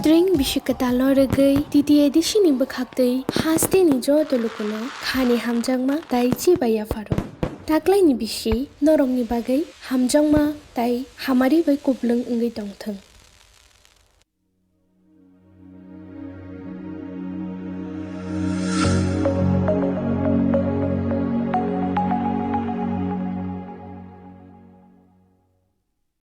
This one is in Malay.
String bishikatalo regai titi edisi ni bakhaktei haste ni jo tolukono khani hamjangma tai chibaya faro. Taklai ni bisi norong ni bagai hamjangma tai hamari bai kublung ungai tongthang.